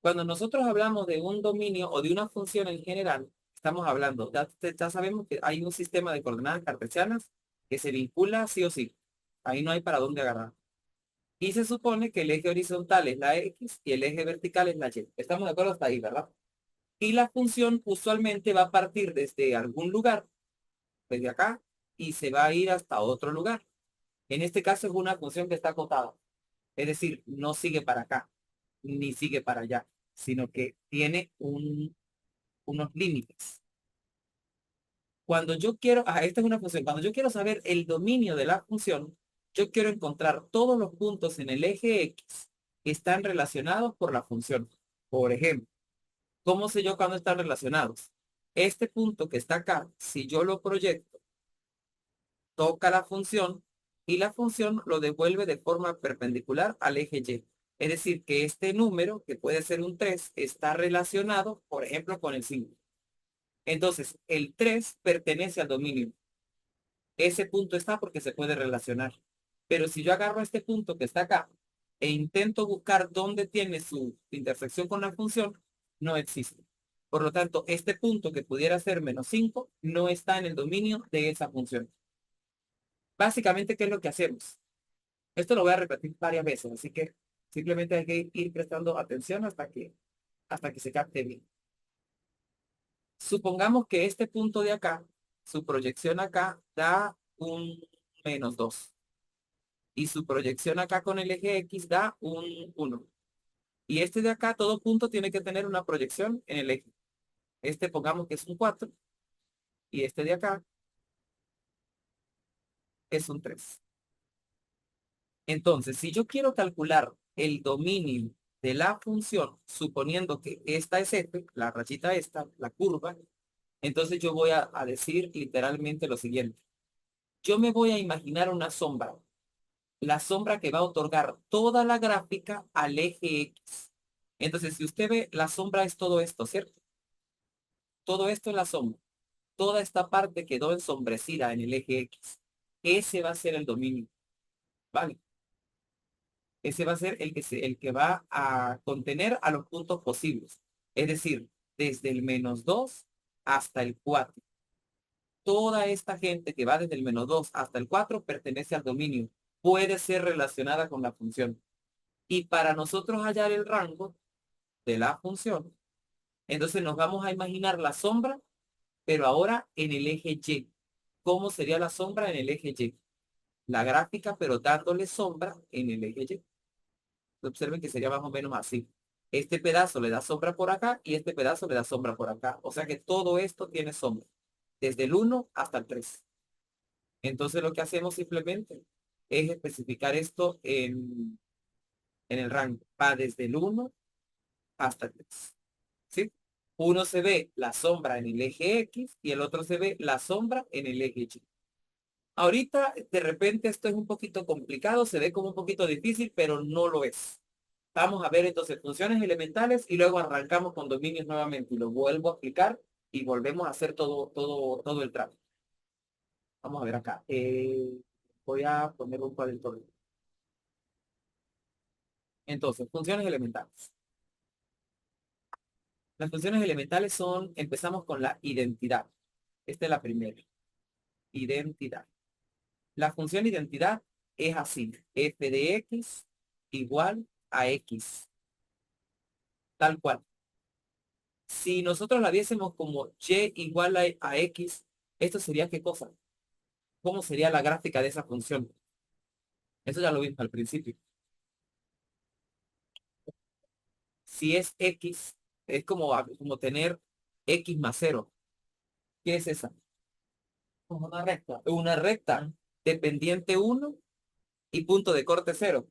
Cuando nosotros hablamos de un dominio o de una función en general, estamos hablando, ya sabemos que hay un sistema de coordenadas cartesianas que se vincula sí o sí. Ahí no hay para dónde agarrar. Y se supone que el eje horizontal es la X y el eje vertical es la Y. Estamos de acuerdo hasta ahí, ¿verdad? Y la función usualmente va a partir desde algún lugar, desde acá, y se va a ir hasta otro lugar. En este caso es una función que está acotada. Es decir, no sigue para acá, ni sigue para allá, sino que tiene unos límites. Cuando yo quiero, esta es una función, cuando yo quiero saber el dominio de la función, yo quiero encontrar todos los puntos en el eje X que están relacionados por la función. Por ejemplo, ¿cómo sé yo cuándo están relacionados? Este punto que está acá, si yo lo proyecto, toca la función y la función lo devuelve de forma perpendicular al eje Y. Es decir, que este número, que puede ser un 3, está relacionado, por ejemplo, con el 5. Entonces, el 3 pertenece al dominio. Ese punto está porque se puede relacionar. Pero si yo agarro este punto que está acá e intento buscar dónde tiene su intersección con la función, no existe. Por lo tanto, este punto que pudiera ser -5 no está en el dominio de esa función. Básicamente, ¿qué es lo que hacemos? Esto lo voy a repetir varias veces, así que simplemente hay que ir prestando atención hasta que se capte bien. Supongamos que este punto de acá, su proyección acá, da un -2. Y su proyección acá con el eje X da un 1. Y este de acá, todo punto tiene que tener una proyección en el eje. Este pongamos que es un 4 y este de acá es un 3. Entonces, si yo quiero calcular el dominio de la función, suponiendo que esta es f, la rayita esta, la curva, entonces yo voy a decir literalmente lo siguiente. Yo me voy a imaginar una sombra, la sombra que va a otorgar toda la gráfica al eje X. Entonces, si usted ve, la sombra es todo esto, ¿cierto? Todo esto es la sombra. Toda esta parte quedó ensombrecida en el eje X. Ese va a ser el dominio, ¿vale? Ese va a ser el que va a contener a los puntos posibles. Es decir, desde el -2 hasta el 4. Toda esta gente que va desde el -2 hasta el 4 pertenece al dominio. Puede ser relacionada con la función. Y para nosotros hallar el rango de la función, entonces nos vamos a imaginar la sombra, pero ahora en el eje Y. ¿Cómo sería la sombra en el eje Y? La gráfica, pero dándole sombra en el eje Y. Observen que sería más o menos así. Este pedazo le da sombra por acá y este pedazo le da sombra por acá. O sea que todo esto tiene sombra, desde el 1 hasta el 3. Entonces lo que hacemos simplemente es especificar esto en el rango. Va desde el 1 hasta el 3. ¿Sí? Uno se ve la sombra en el eje X y el otro se ve la sombra en el eje Y. Ahorita, de repente, esto es un poquito complicado, se ve como un poquito difícil, pero no lo es. Vamos a ver entonces funciones elementales y luego arrancamos con dominios nuevamente y lo vuelvo a aplicar y volvemos a hacer todo el trámite. Vamos a ver acá. Voy a poner un cuadrito. Entonces, funciones elementales. Las funciones elementales son, empezamos con la identidad. Esta es la primera. Identidad. La función identidad es así. F de X igual a X. Tal cual. Si nosotros la viésemos como Y igual a X, ¿esto sería qué cosa? ¿Cómo sería la gráfica de esa función? Eso ya lo vimos al principio. Si es X, es como tener X más cero. ¿Qué es esa? Como una recta. Una recta. Dependiente uno y punto de corte cero.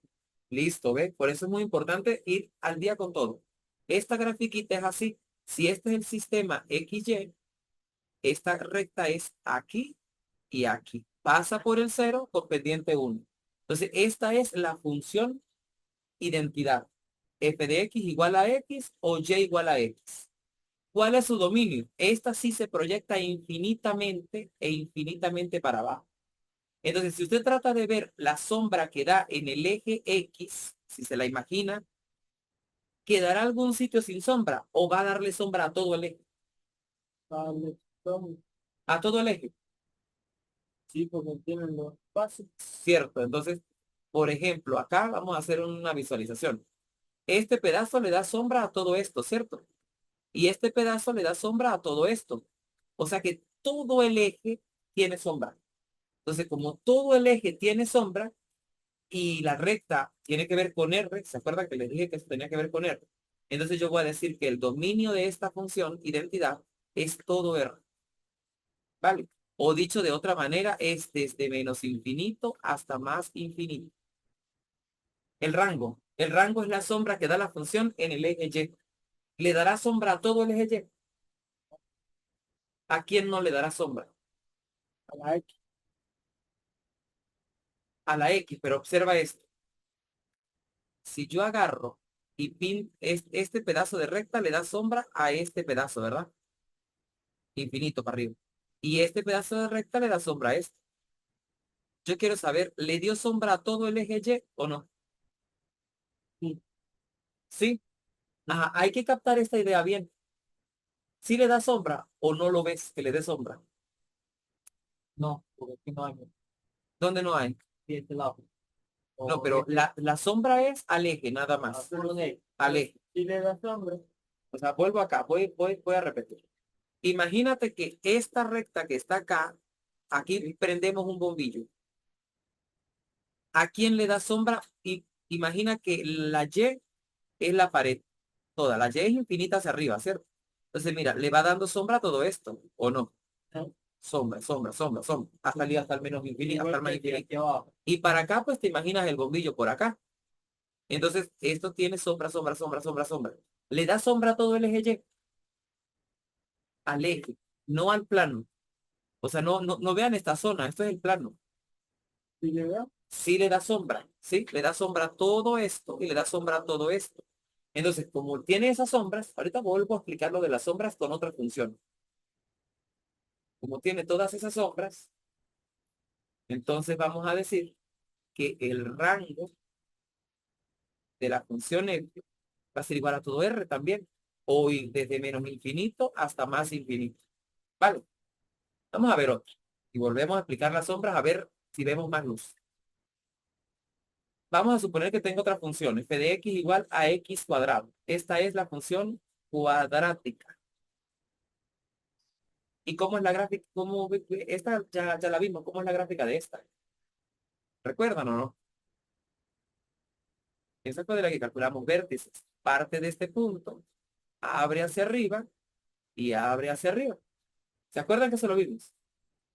Listo, ¿ve? Por eso es muy importante ir al día con todo. Esta grafiquita es así. Si este es el sistema XY, esta recta es aquí y aquí. Pasa por el cero con pendiente uno. Entonces, esta es la función identidad. F de X igual a X o Y igual a X. ¿Cuál es su dominio? Esta sí se proyecta infinitamente e infinitamente para abajo. Entonces, si usted trata de ver la sombra que da en el eje X, si se la imagina, ¿quedará algún sitio sin sombra o va a darle sombra a todo el eje? Dale, toma. A todo el eje. Sí, porque tienen los pasos. Cierto. Entonces, por ejemplo, acá vamos a hacer una visualización. Este pedazo le da sombra a todo esto, ¿cierto? Y este pedazo le da sombra a todo esto. O sea que todo el eje tiene sombra. Entonces, como todo el eje tiene sombra y la recta tiene que ver con R, ¿se acuerdan que les dije que eso tenía que ver con R? Entonces yo voy a decir que el dominio de esta función identidad es todo R. ¿Vale? O dicho de otra manera, es desde menos infinito hasta más infinito. El rango. El rango es la sombra que da la función en el eje Y. ¿Le dará sombra a todo el eje Y? ¿A quién no le dará sombra? A la X. A la X, pero observa esto. Si yo agarro y pin este pedazo de recta, le da sombra a este pedazo, ¿verdad? Infinito para arriba. Y este pedazo de recta le da sombra a este. Yo quiero saber, ¿le dio sombra a todo el eje Y o no? Sí. ¿Sí? Ajá, hay que captar esta idea bien. ¿Sí le da sombra o no lo ves que le dé sombra? No, porque aquí no hay. ¿Dónde no hay? Sí, este lado. No, O pero la sombra es al eje, nada más. solo de Al eje. si le da sombra. O sea, vuelvo acá, voy a repetir. Imagínate que esta recta que está acá, aquí prendemos un bombillo. ¿A quién le da sombra? Y imagina que la Y es la pared. Toda la Y es infinita hacia arriba, ¿cierto? Entonces, mira, le va dando sombra a todo esto, ¿o no? ¿No? Sombra, sombra, sombra, sombra. Hasta el menos infinito, hasta Igual el más que aquí, infinito. aquí abajo. Y para acá, pues te imaginas el bombillo por acá. Entonces, esto tiene sombra, sombra, sombra, sombra, sombra. Le da sombra a todo el eje Y, al eje, no al plano. O sea, no vean esta zona, esto es el plano. Si le da, Sí le da sombra, ¿sí? Le da sombra a todo esto y le da sombra a todo esto. Entonces, como tiene esas sombras, ahorita vuelvo a explicar lo de las sombras con otra función. Como tiene todas esas sombras, entonces vamos a decir que el rango de la función f va a ser igual a todo R también, o desde menos infinito hasta más infinito. ¿Vale? Vamos a ver otro. Y volvemos a explicar las sombras a ver si vemos más luz. Vamos a suponer que tengo otra función, f de x igual a x cuadrado. Esta es la función cuadrática. ¿Y cómo es la gráfica? Esta ya la vimos. ¿Cómo es la gráfica de esta? ¿Recuerdan o no? Esa fue de la que calculamos vértices. Parte de este punto, abre hacia arriba y abre hacia arriba. ¿Se acuerdan que eso lo vimos?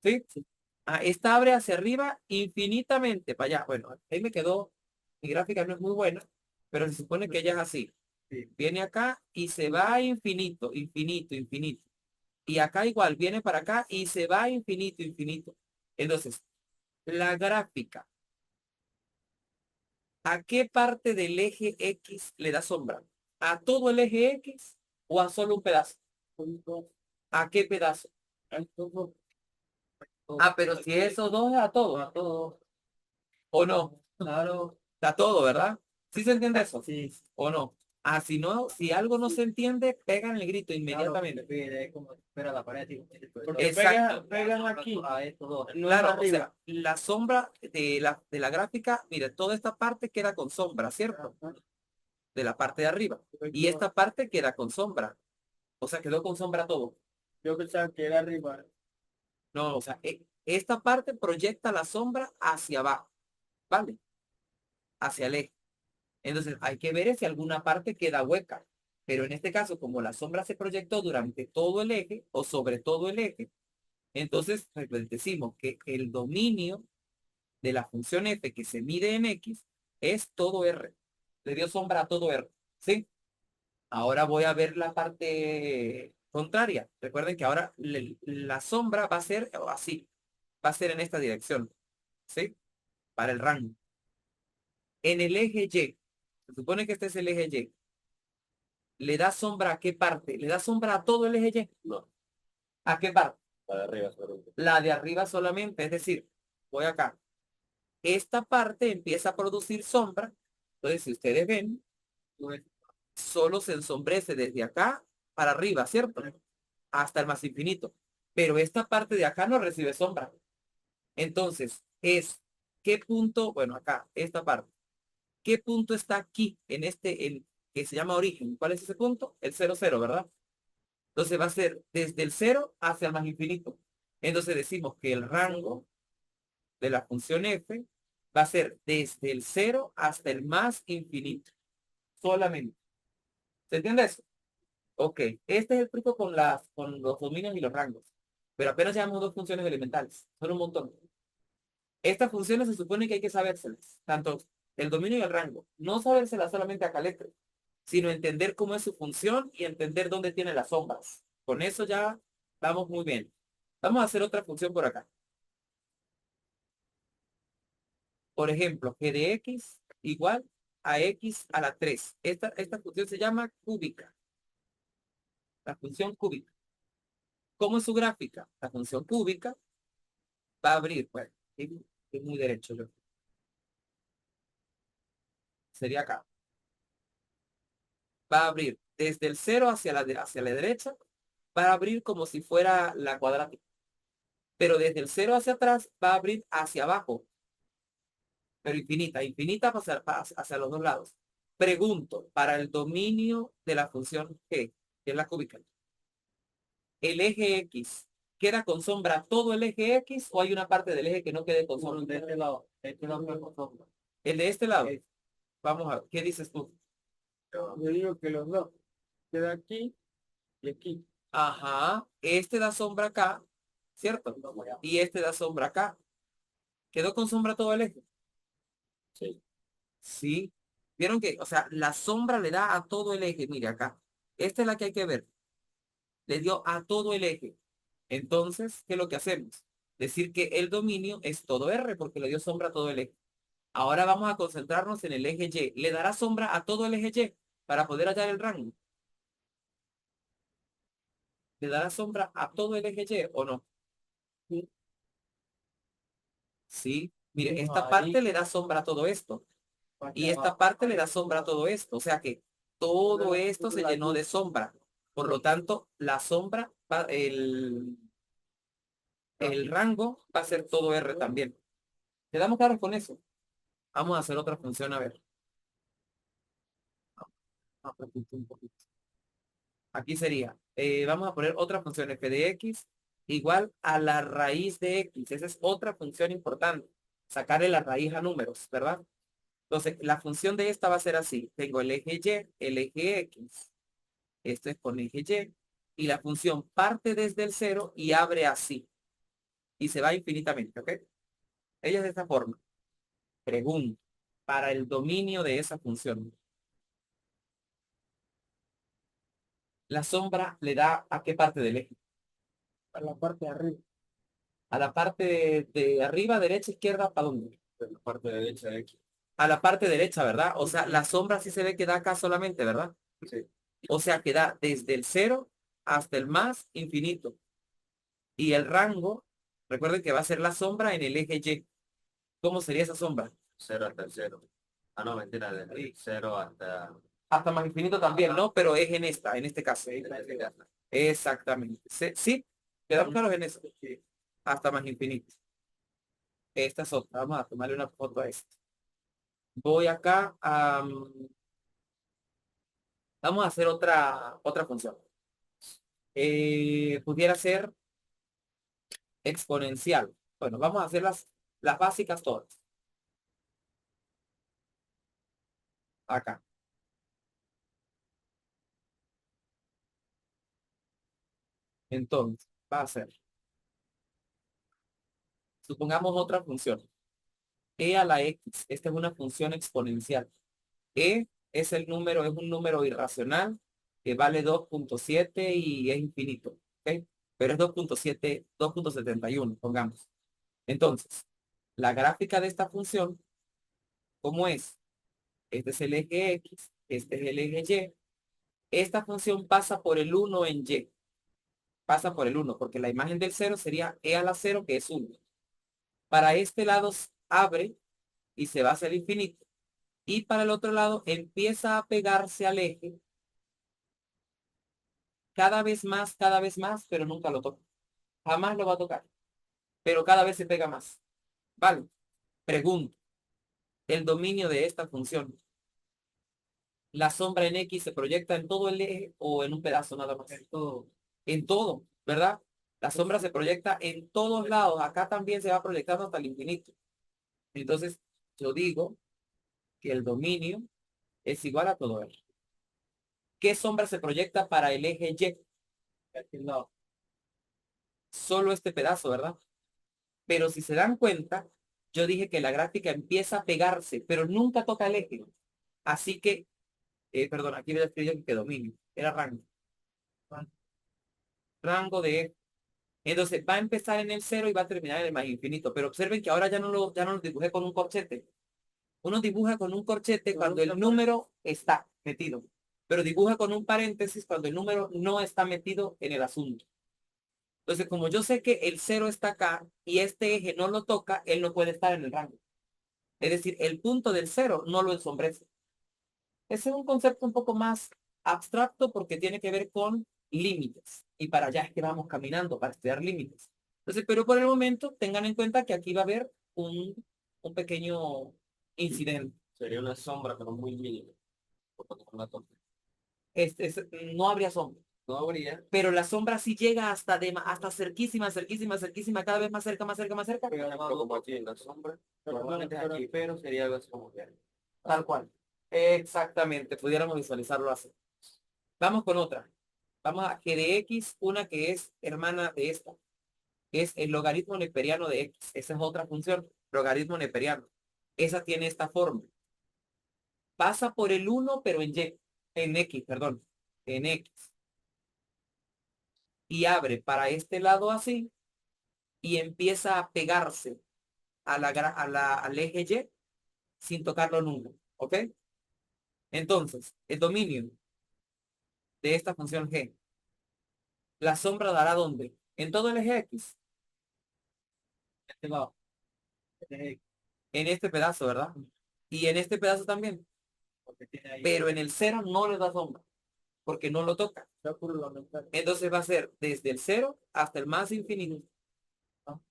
¿Sí? Sí. Ah, esta abre hacia arriba infinitamente para allá. Bueno, ahí me quedó. Mi gráfica no es muy buena, pero se supone que ella es así. sí. Viene acá y se va a infinito, infinito, infinito. Y acá igual, viene para acá y se va a infinito, infinito. Entonces, la gráfica, ¿a qué parte del eje X le da sombra? ¿A todo el eje X o a solo un pedazo? ¿A qué pedazo? Ah, pero si esos dos es a todo, ¿o no? Claro, A todo, ¿verdad? ¿Sí se entiende eso? sí, ¿O no? Ah, si no, si algo no se entiende, pegan el grito inmediatamente. es como si fuera la pared. Porque Exacto. pegan aquí A estos dos. No es claro, o arriba. sea, la sombra de la gráfica, mire, toda esta parte queda con sombra, ¿cierto? De la parte de arriba. Y esta parte queda con sombra. O sea, quedó con sombra todo. Yo pensaba que era arriba. No, o sea, esta parte proyecta la sombra hacia abajo, ¿vale? Hacia el eje. Entonces, hay que ver si alguna parte queda hueca. Pero en este caso, como la sombra se proyectó durante todo el eje o sobre todo el eje, entonces pues, decimos que el dominio de la función f que se mide en x es todo R. Le dio sombra a todo R. ¿Sí? Ahora voy a ver la parte contraria. Recuerden que ahora la sombra va a ser así. Va a ser en esta dirección. ¿Sí? Para el rango. En el eje Y. Se supone que este es el eje Y. ¿Le da sombra a qué parte? ¿Le da sombra a todo el eje Y? No. ¿A qué parte? La de arriba solamente. La de arriba solamente. Es decir, voy acá. Esta parte empieza a producir sombra. Entonces, si ustedes ven, solo se ensombrece desde acá para arriba, ¿cierto? Hasta el más infinito. Pero esta parte de acá no recibe sombra. Entonces, ¿qué punto? Bueno, acá, esta parte. ¿Qué punto está aquí, que se llama origen? ¿Cuál es ese punto? El 0, 0, ¿verdad? Entonces va a ser desde el 0 hacia el más infinito. Entonces decimos que el rango de la función f va a ser desde el 0 hasta el más infinito. Solamente. ¿Se entiende eso? Ok, este es el truco con los dominios y los rangos. Pero apenas llevamos dos funciones elementales. Son un montón. Estas funciones se supone que hay que sabérselas. Tanto el dominio y el rango. No sabérselas solamente a caletre, sino entender cómo es su función y entender dónde tiene las sombras. Con eso ya vamos muy bien. Vamos a hacer otra función por acá. Por ejemplo, g de x igual a x a la 3. Esta función se llama cúbica. La función cúbica. ¿Cómo es su gráfica? La función cúbica va a abrir, bueno, es muy derecho yo. Sería acá. Va a abrir desde el 0 hacia la derecha, va a abrir como si fuera la cuadrática. Pero desde el 0 hacia atrás va a abrir hacia abajo. Pero infinita, infinita hacia los dos lados. Pregunto, para el dominio de la función g, que es la cúbica, ¿el eje x queda con sombra todo el eje x o hay una parte del eje que no quede con sombra? De este lado. Este lado no es con sombra. El de este lado. Vamos a ver, ¿qué dices tú? Yo digo que los dos. Queda aquí y aquí. Ajá, este da sombra acá, ¿cierto? Y este da sombra acá. ¿Quedó con sombra todo el eje? Sí. Sí. ¿Vieron que, o sea, la sombra le da a todo el eje? Mire acá. Esta es la que hay que ver. Le dio a todo el eje. Entonces, ¿qué es lo que hacemos? Decir que el dominio es todo R porque le dio sombra a todo el eje. Ahora vamos a concentrarnos en el eje Y. ¿Le dará sombra a todo el eje Y para poder hallar el rango? ¿Le dará sombra a todo el eje Y o no? Sí. Sí. Mire, esta Ahí, parte le da sombra a todo esto. Y esta parte le da sombra a todo esto. O sea que todo esto se llenó de sombra. Por lo tanto, la sombra, el rango va a ser todo R también. ¿Quedamos claros con eso? Vamos a hacer otra función, a ver. Un poquito. Aquí sería, vamos a poner otra función f de x igual a la raíz de x. Esa es otra función importante. Sacarle la raíz a números, ¿verdad? Entonces, la función de esta va a ser así. Tengo el eje y, el eje x. Esto es con eje y. Y la función parte desde el 0 y abre así. Y se va infinitamente, ¿ok? Ella es de esta forma. Pregunta. Para el dominio de esa función. La sombra le da ¿a qué parte del eje? a la parte de arriba. A la parte de arriba, derecha, izquierda, ¿para dónde? De la parte derecha de aquí. A la parte derecha, ¿verdad? O sea, la sombra sí se ve que da acá solamente, ¿verdad? Sí. O sea, que da desde el 0 hasta el más infinito. Y el rango, recuerden que va a ser la sombra en el eje Y. ¿Cómo sería esa sombra? 0 hasta el 0. Ah, no, mentira, de 0 hasta... Hasta más infinito también, ¿no? Pero es en este caso. Exactamente. Sí, quedamos claros en eso. Hasta más infinito. Esta es otra. Vamos a tomarle una foto a esto. Voy acá a... Vamos a hacer otra función. Pudiera ser exponencial. Bueno, vamos a hacer las básicas todas. Acá. Entonces, va a ser. Supongamos otra función. E a la X. Esta es una función exponencial. E es es un número irracional que vale 2.7 y es infinito. ¿Ok? Pero es 2.7, 2.71, pongamos. Entonces, la gráfica de esta función, ¿cómo es? Este es el eje X, este es el eje Y. Esta función pasa por el 1 en Y. Pasa por el 1, porque la imagen del 0 sería E a la 0, que es 1. Para este lado abre y se va hacia el infinito. Y para el otro lado empieza a pegarse al eje cada vez más, pero nunca lo toca. Jamás lo va a tocar, pero cada vez se pega más. Vale. Pregunto, el dominio de esta función. ¿La sombra en X se proyecta en todo el eje o en un pedazo nada más? En todo, ¿verdad? La sombra se proyecta en todos lados. Acá también se va proyectando hasta el infinito. Entonces, yo digo que el dominio es igual a todo R. ¿Qué sombra se proyecta para el eje Y? No, solo este pedazo, ¿verdad? Pero si se dan cuenta, yo dije que la gráfica empieza a pegarse, pero nunca toca el eje. Así que, perdón, aquí voy a escribir que dominio. Era rango. Rango de eje. Entonces va a empezar en el cero y va a terminar en el más infinito. Pero observen que ahora ya no lo dibujé con un corchete. Uno dibuja con un corchete cuando el número está metido. Pero dibuja con un paréntesis cuando el número no está metido en el asunto. Entonces, como yo sé que el cero está acá y este eje no lo toca, él no puede estar en el rango. Es decir, el punto del cero no lo ensombrece. Ese es un concepto un poco más abstracto porque tiene que ver con límites. Y para allá es que vamos caminando, para estudiar límites. Entonces, pero por el momento tengan en cuenta que aquí va a haber un pequeño incidente. Sería una sombra, pero muy mínima. Porque no la toca. No habría sombra. No habría. Pero la sombra sí llega hasta cerquísima, cerquísima, cerquísima, cada vez más cerca, más cerca, más cerca. Pero como aquí en la sombra, normalmente es aquí, pero sería algo así como que. Tal cual. Exactamente, pudiéramos visualizarlo así. Vamos con otra. Vamos a que de X, una que es hermana de esta, que es el logaritmo neperiano de X. Esa es otra función, logaritmo neperiano. Esa tiene esta forma. Pasa por el 1, pero en X, perdón, en X. Y abre para este lado así y empieza a pegarse al eje Y sin tocarlo nunca. ¿Ok? Entonces, el dominio de esta función G, la sombra dará ¿dónde? En todo el eje X. Este lado. En este pedazo, ¿verdad? Y en este pedazo también. Pero en el cero no le da sombra, porque no lo toca. Entonces va a ser desde el cero hasta el más infinito.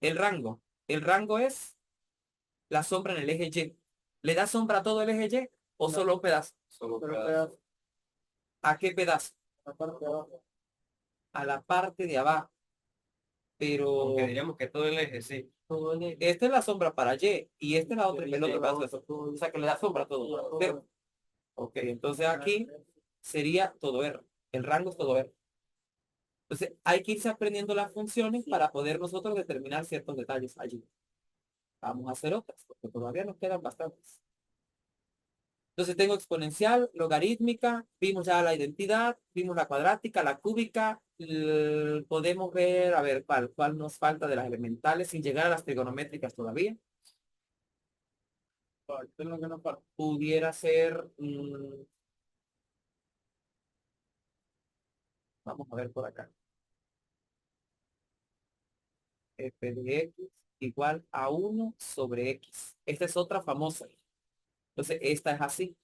El rango. El rango es la sombra en el eje Y. ¿Le da sombra a todo el eje Y o solo un pedazo? Solo pedazo. ¿A qué pedazo? La parte de abajo. A la parte de abajo. Pero Aunque diríamos que todo el eje, sí. esta es la sombra para Y esta es la otra, el otro pedazo de eso. O sea que le da sombra a todo. Pero, ok, entonces aquí sería todo R. El rango es todo R. Entonces hay que irse aprendiendo las funciones para poder nosotros determinar ciertos detalles allí. Vamos a hacer otras, porque todavía nos quedan bastantes. Entonces tengo exponencial, logarítmica, vimos ya la identidad, vimos la cuadrática, la cúbica, podemos ver, a ver, cuál nos falta de las elementales sin llegar a las trigonométricas todavía. ¿Qué es lo que nos falta? Pudiera ser, vamos a ver por acá, f de x igual a 1 sobre x. Esta es otra famosa. Entonces esta es así.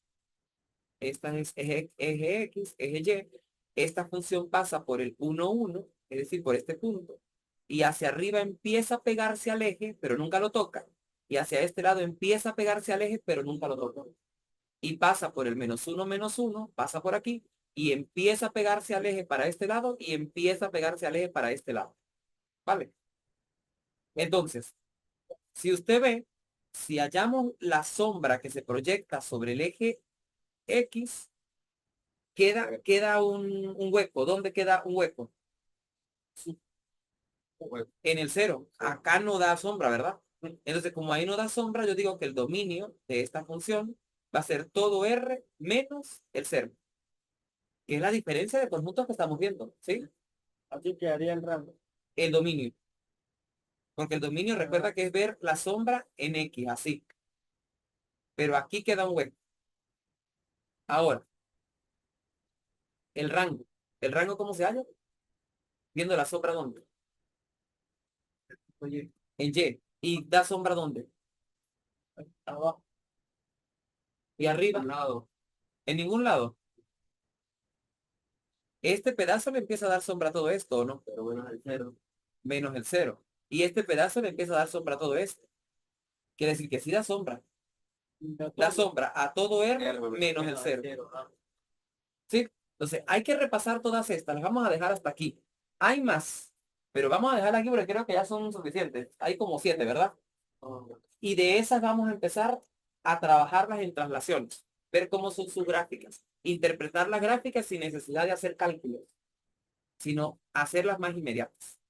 Esta es eje X, eje Y. Esta función pasa por el 1, 1, es decir, por este punto. Y hacia arriba empieza a pegarse al eje, pero nunca lo toca. Y hacia este lado empieza a pegarse al eje, pero nunca lo toca. Y pasa por el menos 1, pasa por aquí. Y empieza a pegarse al eje para este lado y empieza a pegarse al eje para este lado. ¿Vale? Entonces, si usted ve, si hallamos la sombra que se proyecta sobre el eje X, queda un hueco. ¿Dónde queda un hueco? En el cero. Acá no da sombra, ¿verdad? Entonces, como ahí no da sombra, yo digo que el dominio de esta función va a ser todo R menos el cero, que es la diferencia de conjuntos que estamos viendo, ¿sí? Aquí quedaría el rango. El dominio. Porque el dominio recuerda que es ver la sombra en X, así. Pero aquí queda un hueco. Ahora, el rango. ¿El rango cómo se halla? Viendo la sombra ¿dónde? Oye, En Y. ¿Y da sombra dónde? abajo. Y arriba. Al lado. En ningún lado. Este pedazo le empieza a dar sombra a todo esto, ¿o no? Pero bueno, el cero. Menos el cero. Y este pedazo le empieza a dar sombra a todo esto. Quiere decir que sí da sombra. Da sombra a todo R menos el cero. ¿Sí? Entonces, hay que repasar todas estas. Las vamos a dejar hasta aquí. Hay más, pero vamos a dejar aquí porque creo que ya son suficientes. Hay como 7, ¿verdad? Y de esas vamos a empezar a trabajarlas en traslaciones. Ver cómo son sus gráficas. Interpretar las gráficas sin necesidad de hacer cálculos, sino hacerlas más inmediatas.